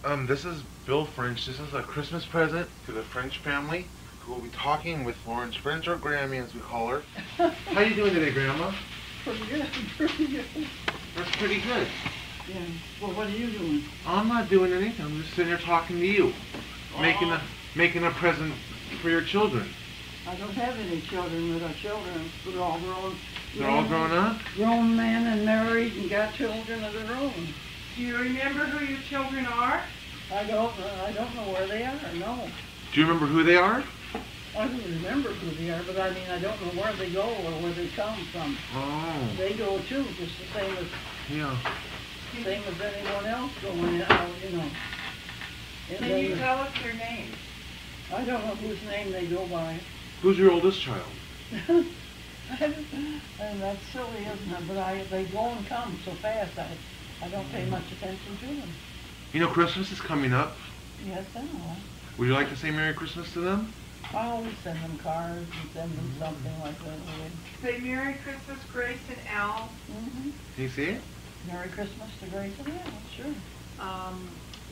This is Bill French. This is a Christmas present to the French family, who will be talking with Florence French, or Grammy as we call her. How you doing today, Grandma? Pretty good, pretty good. That's pretty good. Yeah. Well, what are you doing? I'm not doing anything. I'm just sitting here talking to you, making a present for your children. I don't have any children that are children. They're all grown. They're all grown up? Grown men and married and got children of their own. Do you remember who your children are? I don't know where they are, no. Do you remember who they are? I don't remember who they are, but I mean, I don't know where they go or where they come from. Oh. They go too, just the same as anyone else going out, you know. Can you tell us their names? I don't know whose name they go by. Who's your oldest child? And that's silly, isn't it? But they go and come so fast, I don't pay much attention to them. You know, Christmas is coming up. Yes, I know. Would you like to say Merry Christmas to them? I always send them cards and send them something like that. Say Merry Christmas, Grace and Al. Mm-hmm. Can you see it? Merry Christmas to Grace and Al, sure.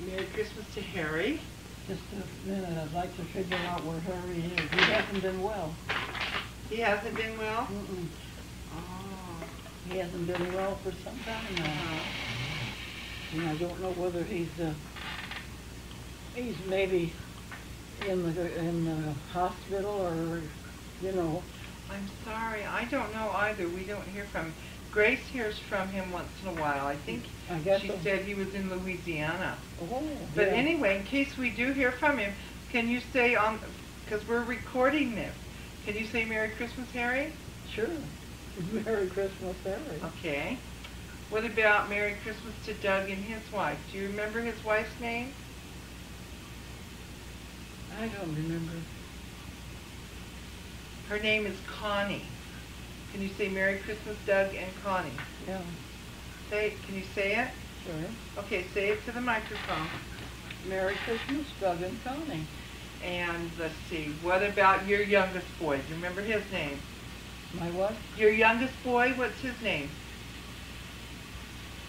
Merry Christmas to Harry. Just a minute, I'd like to figure out where Harry is. He hasn't been well. He hasn't been well? Mm-mm. Oh. He hasn't been well for some time now. And I don't know whether he's maybe in the hospital or, you know. I'm sorry, I don't know either. We don't hear from him. Grace hears from him once in a while. I think she said he was in Louisiana. Oh, but yeah. anyway, in case we do hear from him, can you say because we're recording this, can you say Merry Christmas, Harry? Sure. Merry Christmas, Harry. Okay. What about Merry Christmas to Doug and his wife? Do you remember his wife's name? I don't remember. Her name is Connie. Can you say Merry Christmas, Doug and Connie? Yeah. Can you say it? Sure. Okay, say it to the microphone. Merry Christmas, Doug and Connie. And let's see, what about your youngest boy? Do you remember his name? My what? Your youngest boy, what's his name?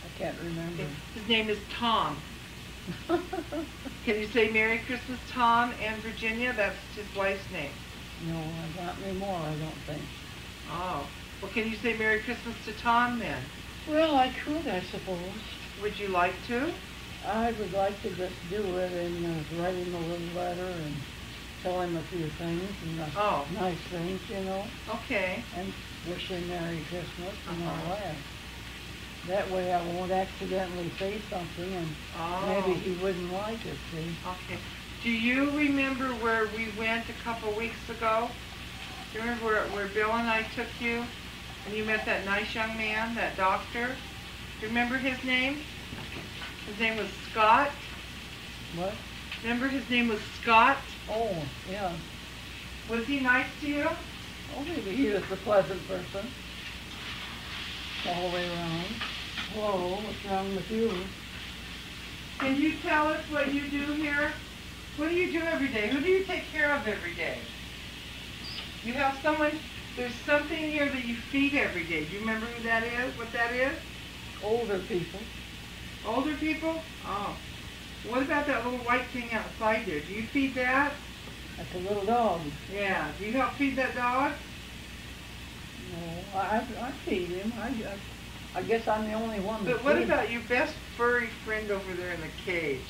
I can't remember. His name is Tom. Can you say Merry Christmas, Tom and Virginia? That's his wife's name. No, not anymore, I don't think. Oh. Well, can you say Merry Christmas to Tom then? Well, I could, I suppose. Would you like to? I would like to just do it and write him a little letter and tell him a few things and nice things, you know. Okay. And wish him Merry Christmas and all that. That way I won't accidentally say something and maybe he wouldn't like it, see. Okay. Do you remember where we went a couple weeks ago? Do you remember where Bill and I took you? And you met that nice young man, that doctor? Do you remember his name? His name was Scott. What? Remember his name was Scott? Oh, yeah. Was he nice to you? Oh, maybe he was a pleasant person. All the way around. Whoa, what's wrong with you? Can you tell us what you do here? What do you do every day? Who do you take care of every day? You have someone, there's something here that you feed every day. Do you remember who that is? What that is? Older people. Older people? Oh. What about that little white thing outside there? Do you feed that? That's a little dog. Yeah. Do you help feed that dog? No, I feed him. I guess I'm the only one that But what feeds. about your best furry friend over there in the cage?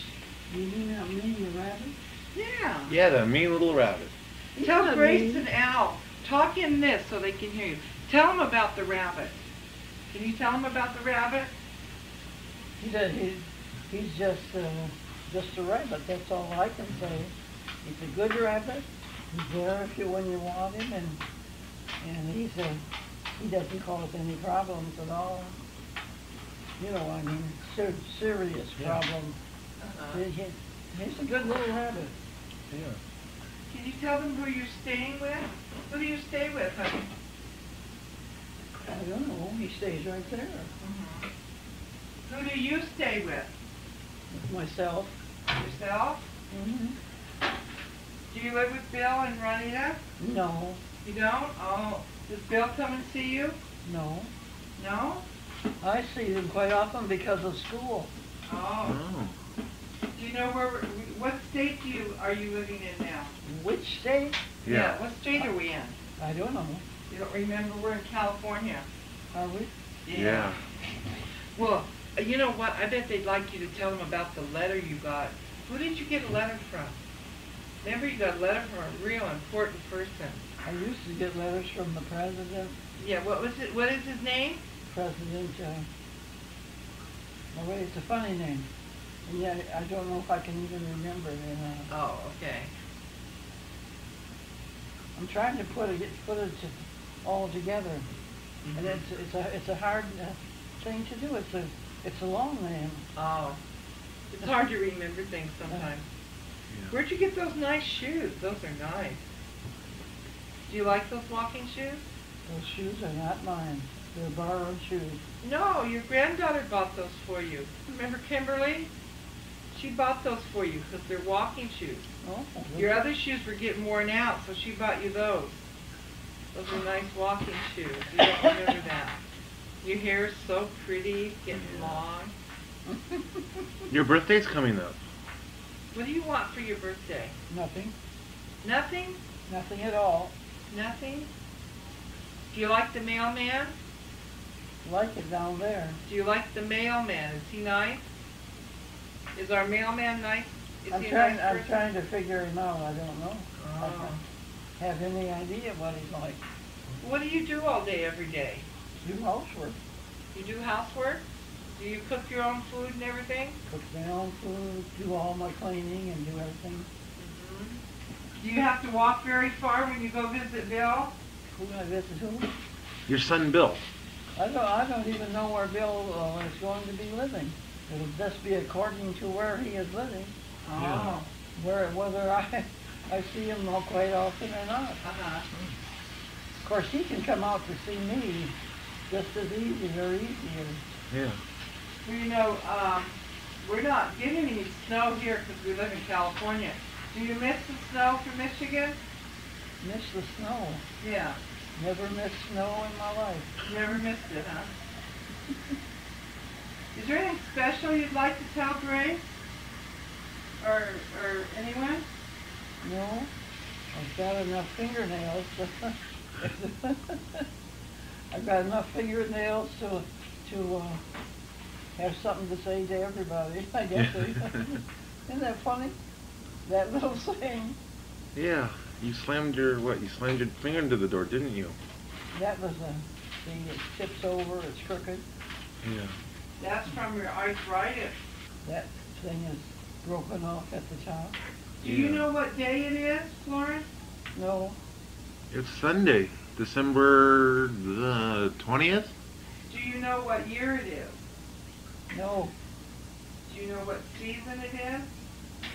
You mean that mean the rabbit? Yeah. Yeah, the mean little rabbit. Tell Grace and Al, talk in this so they can hear you. Tell them about the rabbit. Can you tell them about the rabbit? He's just a rabbit. That's all I can say. He's a good rabbit. He's there when you want him, and he doesn't cause any problems at all. You know, I mean, serious problems. He's a good little rabbit. Yeah. Can you tell them who you're staying with? Who do you stay with, honey? I don't know. He stays right there. Mm-hmm. Who do you stay with? With myself. Yourself? Mm-hmm. Do you live with Bill and Ronita? No. You don't? Oh. Does Bill come and see you? No. No? I see them quite often because of school. Oh. Do you know state are you living in now? Which state? Yeah. What state are we in? I don't know. You don't remember? We're in California. Are we? Yeah. Well, you know what? I bet they'd like you to tell them about the letter you got. Who did you get a letter from? Remember, you got a letter from a real important person. I used to get letters from the president. Yeah, what was it? What is his name? President, oh wait, it's a funny name. And yet, I don't know if I can even remember it. Oh, okay. I'm trying to put it all together. And it's a hard thing to do. It's a long name. Oh, it's hard to remember things sometimes. Where'd you get those nice shoes? Those are nice. Do you like those walking shoes? Those shoes are not mine. They're borrowed shoes. No, your granddaughter bought those for you. Remember Kimberly? She bought those for you because they're walking shoes. Oh, Your other shoes were getting worn out, so she bought you those. Those are nice walking shoes. You don't remember that. Your hair is so pretty, getting long. Your birthday's coming up. What do you want for your birthday? Nothing. Nothing? Nothing at all. Nothing? Do you like the mailman? Like it down there. Do you like the mailman? Is he nice? Is our mailman nice? Is he a nice I'm person? trying to figure him out. I don't know. I Oh. don't have any idea what he's like. What do you do all day, every day? Do housework. You do housework? Do you cook your own food and everything? Cook my own food, do all my cleaning, and do everything. Do you have to walk very far when you go visit Bill? Who I visit who? Your son Bill. I don't even know where Bill is going to be living. It'll just be according to where he is living. Oh. Whether I see him quite often or not. Uh-huh. Of course, he can come out to see me just as easy or easier. Yeah. Well, you know, we're not getting any snow here because we live in California. Do you miss the snow from Michigan? Miss the snow. Yeah. Never missed snow in my life. Never missed it, huh? Is there anything special you'd like to tell Grace? Or anyone? No. I've got enough fingernails. I've got enough fingernails to have something to say to everybody, I guess. Isn't that funny? That little thing. Yeah. You slammed your finger into the door, didn't you? That was a thing that tips over, it's crooked. Yeah. That's from your arthritis. That thing is broken off at the top. Do you know what day it is, Florence? No. It's Sunday, December the 20th? Do you know what year it is? No. Do you know what season it is?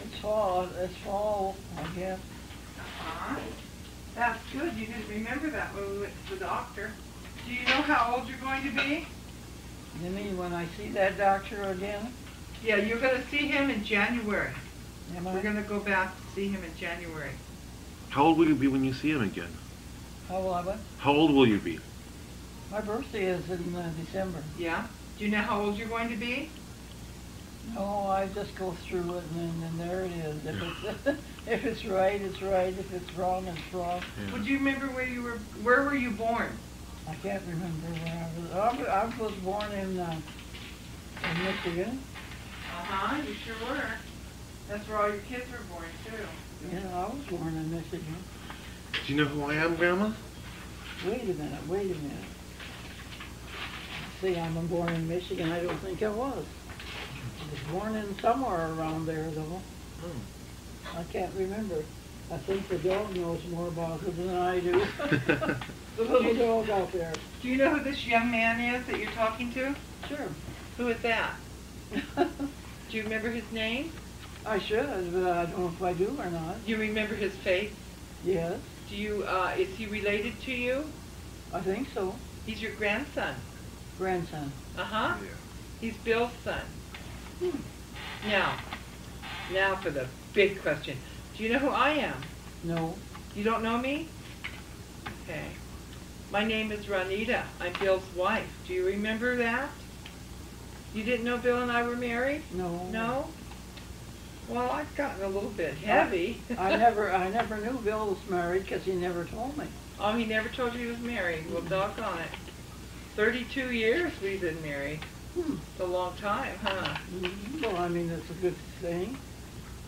It's fall. It's fall, I guess. Uh-huh. That's good. You didn't remember that when we went to the doctor. Do you know how old you're going to be? You mean when I see that doctor again? Yeah, you're going to see him in January. Am I? We're going to go back to see him in January. How old will you be when you see him again? How old am I? How old will you be? My birthday is in December. Yeah? Do you know how old you're going to be? No, I just go through it and there it is. If it's right, it's right. If it's wrong, it's wrong. Yeah. Would you remember where were you born? I can't remember where I was. I was born in Michigan. Uh-huh, you sure were. That's where all your kids were born, too. Yeah, I was born in Michigan. Do you know who I am, Grandma? Wait a minute. See, I'm born in Michigan. I don't think I was. I was born in somewhere around there, though. Oh. I can't remember. I think the dog knows more about it than I do. The little dog out there. Do you know who this young man is that you're talking to? Sure. Who is that? Do you remember his name? I should, but I don't know if I do or not. Do you remember his face? Yes, Do you, is he related to you? I think so. He's your grandson. Grandson. Uh-huh. Yeah. He's Bill's son. Now for the big question. Do you know who I am? No. You don't know me? Okay. My name is Ronita. I'm Bill's wife. Do you remember that? You didn't know Bill and I were married? No. No? Well, I've gotten a little bit heavy. I never knew Bill was married because he never told me. Oh, he never told you he was married. Well, doggone it. 32 years we've been married. It's a long time, huh? Well, I mean, it's a good thing.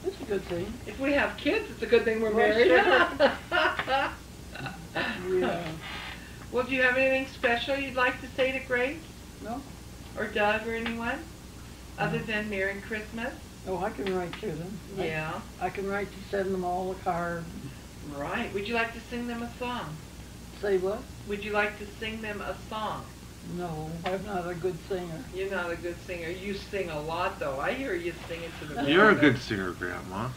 It's a good thing. If we have kids, it's a good thing we're Well, married. sure. Yeah. Well, do you have anything special you'd like to say to Grace? No? Or Doug or anyone? Other than Merry Christmas? Oh, I can write to them. Yeah. I can write to send them all a card. Right. Would you like to sing them a song? Say what? Would you like to sing them a song? No, I'm not a good singer. You're not a good singer. You sing a lot, though. I hear you singing to the You're a good singer, Grandma.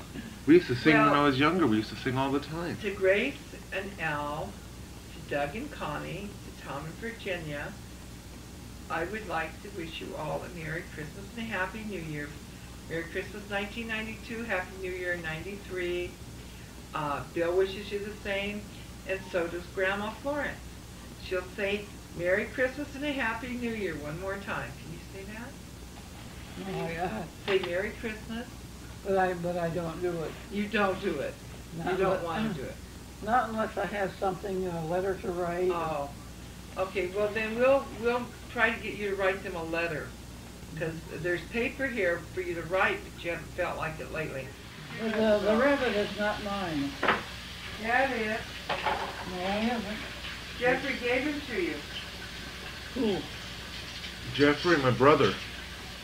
We used to sing when Well, I was younger. We used to sing all the time. To Grace and Al, to Doug and Connie, to Tom and Virginia, I would like to wish you all a Merry Christmas and a Happy New Year. Merry Christmas 1992, Happy New Year 93. Bill wishes you the same, and so does Grandma Florence. She'll say Merry Christmas and a Happy New Year one more time. Can you say that? Oh my God. Say Merry Christmas. But I don't do it. You don't do it. Not You don't unless- want to do it. Not unless I have something, a letter to write. Oh, okay. Well, then we'll try to get you to write them a letter, because there's paper here for you to write, but you haven't felt like it lately. The rabbit is not mine. Yeah, it is. No, I haven't. Jeffrey gave him to you. Who? Jeffrey, my brother.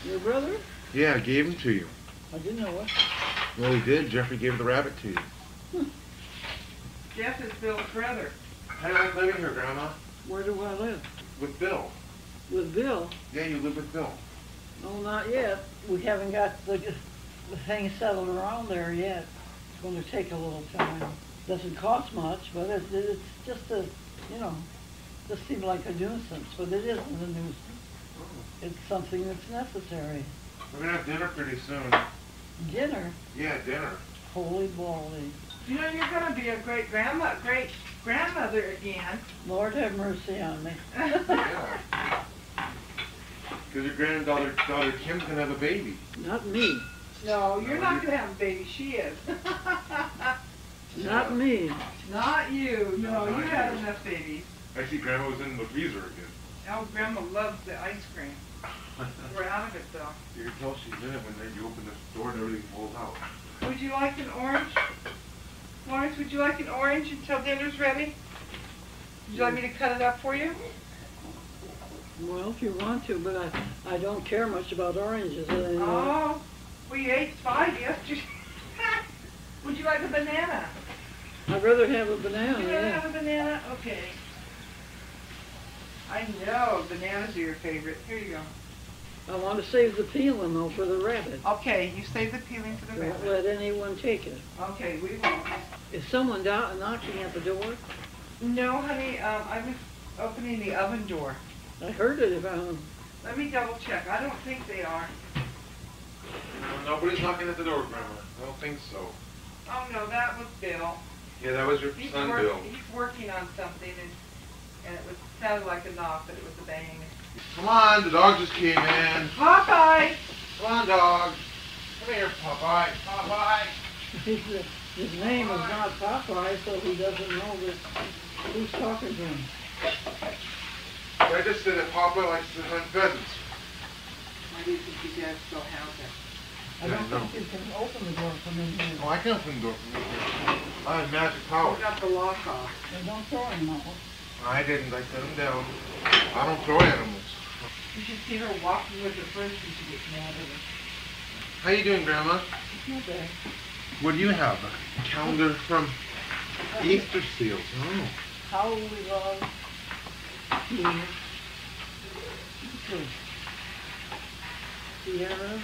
Your brother? Yeah, I gave him to you. I didn't know it. Well, he did. Jeffrey gave the rabbit to you. Jeff is Bill's brother. How do you like living here, Grandma? Where do I live? With Bill. With Bill? Yeah, you live with Bill. No, not yet. We haven't got the thing settled around there yet. It's going to take a little time. Doesn't cost much, but it's just a, just seems like a nuisance, but it isn't a nuisance. It's something that's necessary. We're going to have dinner pretty soon. Dinner? Yeah, dinner. Holy baldy. You know, you're going to be a great grandmother again. Lord have mercy on me. Yeah. Because your granddaughter Kim's going to have a baby. Not me. No, you're not going to have a baby. She is. Not me. Not you. No, you had enough babies. I see Grandma was in the freezer again. Oh, Grandma loves the ice cream. We're out of it, though. You can tell she's in it when you open the door and everything falls out. Would you like an orange? Florence, would you like an orange until dinner's ready? Would you like me to cut it up for you? Well, if you want to, but I don't care much about oranges anymore. Oh, we ate 5 yesterday. Would you like a banana? I'd rather have a banana, Would you rather yeah. have a banana? Okay. I know bananas are your favorite. Here you go. I want to save the peeling, though, for the rabbit. Okay, you save the peeling for the Don't rabbit. let anyone take it. Okay, we won't. Is someone knocking at the door? No, honey, I was opening the oven door. I heard it. Let me double check. I don't think they are. No, nobody's knocking at the door, Grandma. I don't think so. Oh, no, that was Bill. Yeah, that was your son, Bill. He's working on something, and it sounded like a knock, but it was a bang. Come on, the dog just came in. Popeye! Come on, dog. Come here, Popeye. Popeye. His name is not Popeye, so he doesn't know that who's talking to him. I just said that Popeye likes to hunt pheasants. Why do you think your dad still has it? I don't think you can open the door from in here. Oh, I can open the door from here. I have magic power. We got the lock off. They don't throw him out. I didn't. I set him down. I don't throw animals. You should see her walking with it first and she gets mad at her. How you doing, Grandma? It's not bad. What do you have? A calendar from Easter seals. Oh. How we love you. Sierra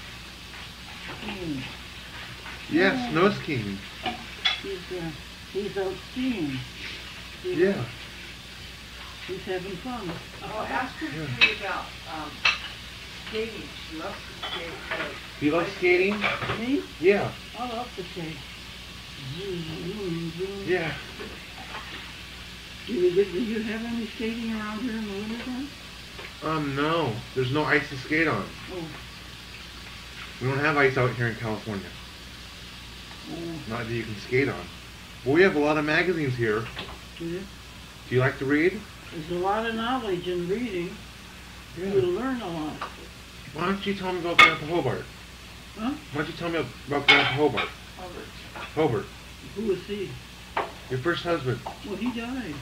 King. Yes, snow skiing. He's out skiing. Yeah. He's having fun. Oh, ask her to me about skating. She loves to skate. You love skating? Me? Yeah. I love to skate. Yeah. Do you have any skating around here in the wintertime? No. There's no ice to skate on. Oh, We don't have ice out here in California. Not that you can skate on. Well, we have a lot of magazines here. Yeah. Do you like to read? There's a lot of knowledge in reading. Yeah. You'll learn a lot. Why don't you tell me about Grandpa Hobart? Huh? Why don't you tell me about Grandpa Hobart? Hobart. Who was he? Your first husband. Well, he died.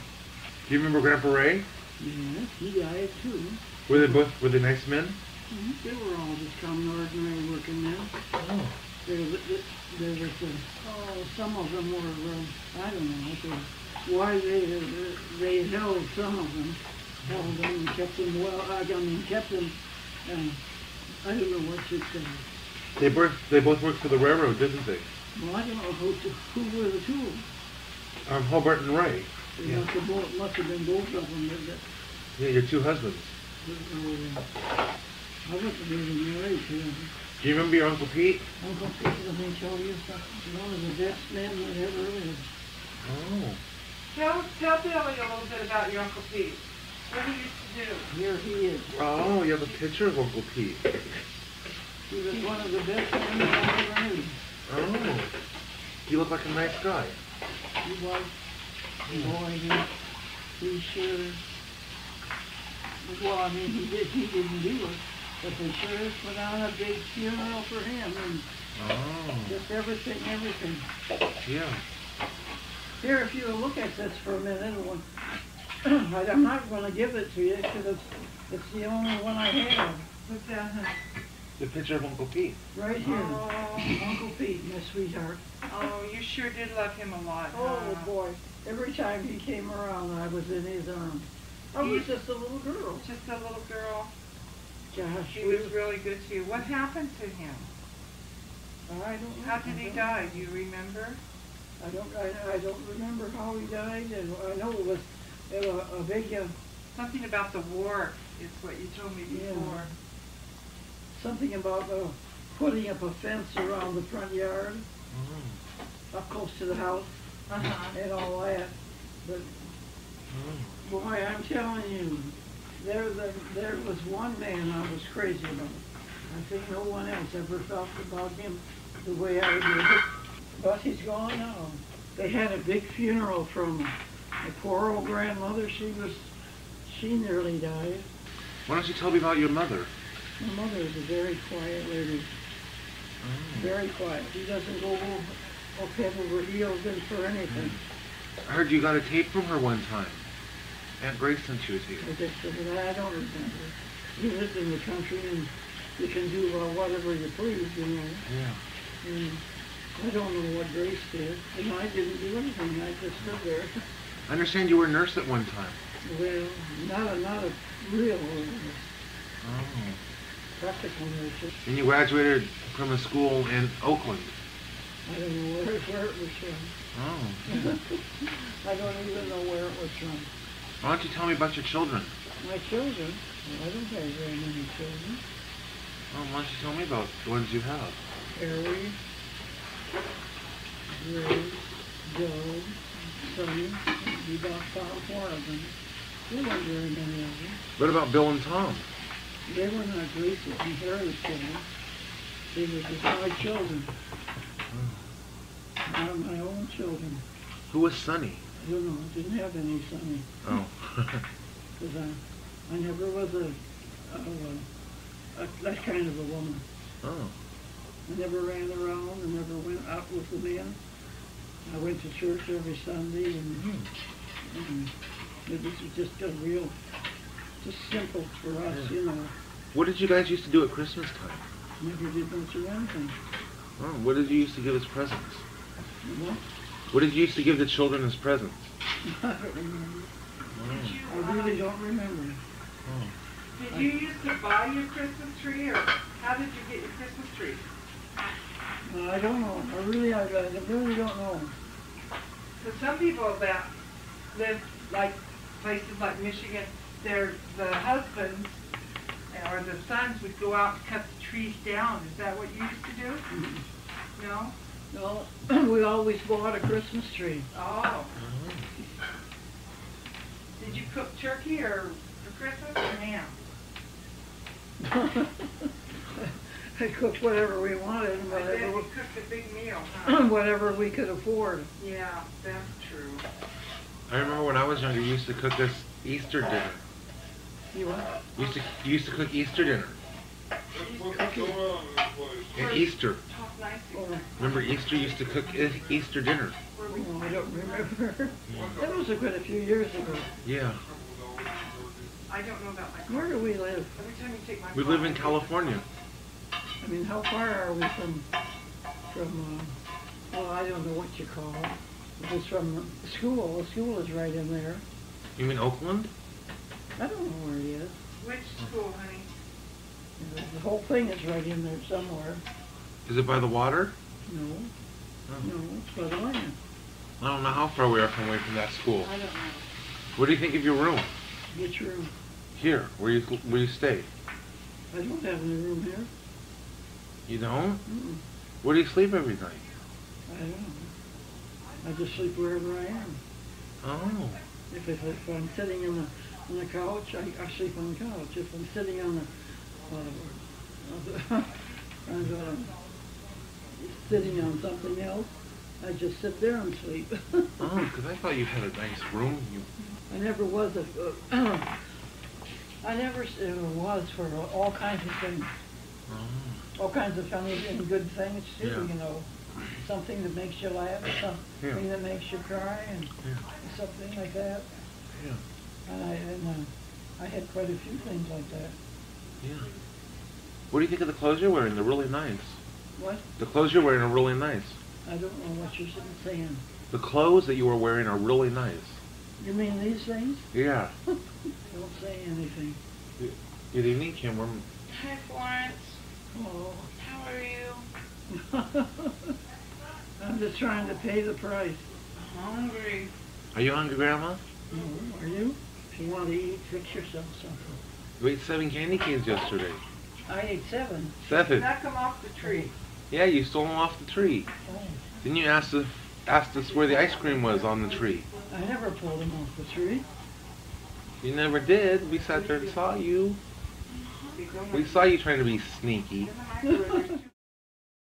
Do you remember Grandpa Ray? Yes, he died too. Were they nice men? They were all just common, ordinary working men. Oh. There was, some of them were, I don't know, why they held some of them, held them and kept them well, kept them, I don't know what you'd say. They both worked for the railroad, didn't they? Well, I don't know who were the two. Hobart and Ray. They must have been both of them. Yeah, your two husbands. I wasn't even married to him. Do you remember your Uncle Pete? Uncle Pete, let me tell you something. One of the best men that ever lived. Oh. Tell Billy a little bit about your Uncle Pete. What he used to do. Here he is. Oh, you have a picture of Uncle Pete. He was one of the best men that I ever knew. Oh. He looked like a nice guy. He was. Boy, he sure. Well, I mean, he didn't do it, but they sure put on a big funeral for him and just everything. Yeah. Here, if you look at this for a minute, I'm not going to give it to you because it's the only one I have. What's that, huh? The picture of Uncle Pete. Right here. Oh. Uncle Pete, my sweetheart. Oh, you sure did love him a lot, Oh, huh? boy. Every time he came around, I was in his arms. I was just a little girl. Just a little girl. Gosh, He was really good to you. What happened to him? I don't know. How did he die? Do you remember? I don't remember how he died, and I know it was a big, Something about the war is what you told me before. something about putting up a fence around the front yard, up close to the house, and all that. But boy, I'm telling you, there was one man I was crazy about. I think no one else ever felt about him the way I did. But he's gone now. They had a big funeral from my poor old grandmother. She nearly died. Why don't you tell me about your mother? My mother is a very quiet lady. Very quiet. She doesn't go head over heels in for anything. I heard you got a tape from her one time. Aunt Grace sent you a tape. I don't remember. You lived in the country and you can do whatever you please, you know. Yeah. And I don't know what Grace did. And I didn't do anything. I just stood there. I understand you were a nurse at one time. Well, not a real nurse. Oh. Practical nurse. And you graduated from a school in Oakland. I don't know where it was from. Oh. I don't even know where it was from. Why don't you tell me about your children? My children? Well, I don't have very many children. Oh, why don't you tell me about the ones you have? Harry, Grace, Joe, Sonny. We about four of them. There weren't very many of them. What about Bill and Tom? They were not Grace's and Harry's children. They were just my children. Not my own children. Who was Sonny? I don't know. I didn't have any Sonny. Oh. Because I never was that kind of a woman. Oh. I never ran around. I never went out with the men. I went to church every Sunday, and it was just just simple for us, you know. What did you guys used to do at Christmas time? Never did much of anything. Oh, what did you used to give as presents? What? What did you used to give the children as presents? I don't remember. Oh. I really don't remember. Oh. Did you used to buy your Christmas tree, or how did you get your Christmas tree? I don't know. I really don't know. So some people that live like places like Michigan, the husbands or the sons would go out and cut the trees down. Is that what you used to do? Mm-hmm. No? No, we always bought a Christmas tree. Oh. Did you cook turkey or for Christmas or ham? I cooked whatever we wanted, and I bet whatever, you cooked a big meal, huh? whatever we could afford. Yeah, that's true. I remember when I was younger, you used to cook us Easter dinner. You what? You used to cook Easter dinner. And Easter. Talk nicely. Oh, Remember Easter used to cook Easter dinner. no, I don't remember. That was quite a few years ago. Yeah. I don't know about my car. Where do we live? Every time you take my We car, live in California. I mean, how far are we from, well, I don't know what you call it. It's from the school. The school is right in there. You mean Oakland? I don't know where it is. Which school, honey? The whole thing is right in there somewhere. Is it by the water? No, Oh. no, it's by the land. I don't know how far we are away from that school. I don't know. What do you think of your room? Which room? Here, where you stay? I don't have any room here. You don't? Mm-mm. Where do you sleep every night? I don't know. I just sleep wherever I am. Oh. If I'm sitting on the couch, I sleep on the couch. If I'm sitting on sitting on something else, I just sit there and sleep. Oh, because I thought you had a nice room. I never was I never was for all kinds of things. Oh. All kinds of funny and good things too, Yeah. you know. Something that makes you laugh, something that makes you cry, and something like that. Yeah. And I had quite a few things like that. Yeah. What do you think of the clothes you're wearing? They're really nice. What? The clothes you're wearing are really nice. I don't know what you're saying. The clothes that you were wearing are really nice. You mean these things? Yeah. Don't say anything. Good evening, Kim. Hi, Florence. Oh. How are you? I'm just trying to pay the price. Hungry. Are you hungry, Grandma? No, are you? If you want to eat, fix yourself something. You ate 7 candy canes yesterday. I ate 7. 7. Knock them off the tree. Yeah, you stole them off the tree. Oh. Then you asked us where the ice cream was on the tree. I never pulled them off the tree. You never did. We sat there and saw you. We saw you trying to be sneaky. In the microwave.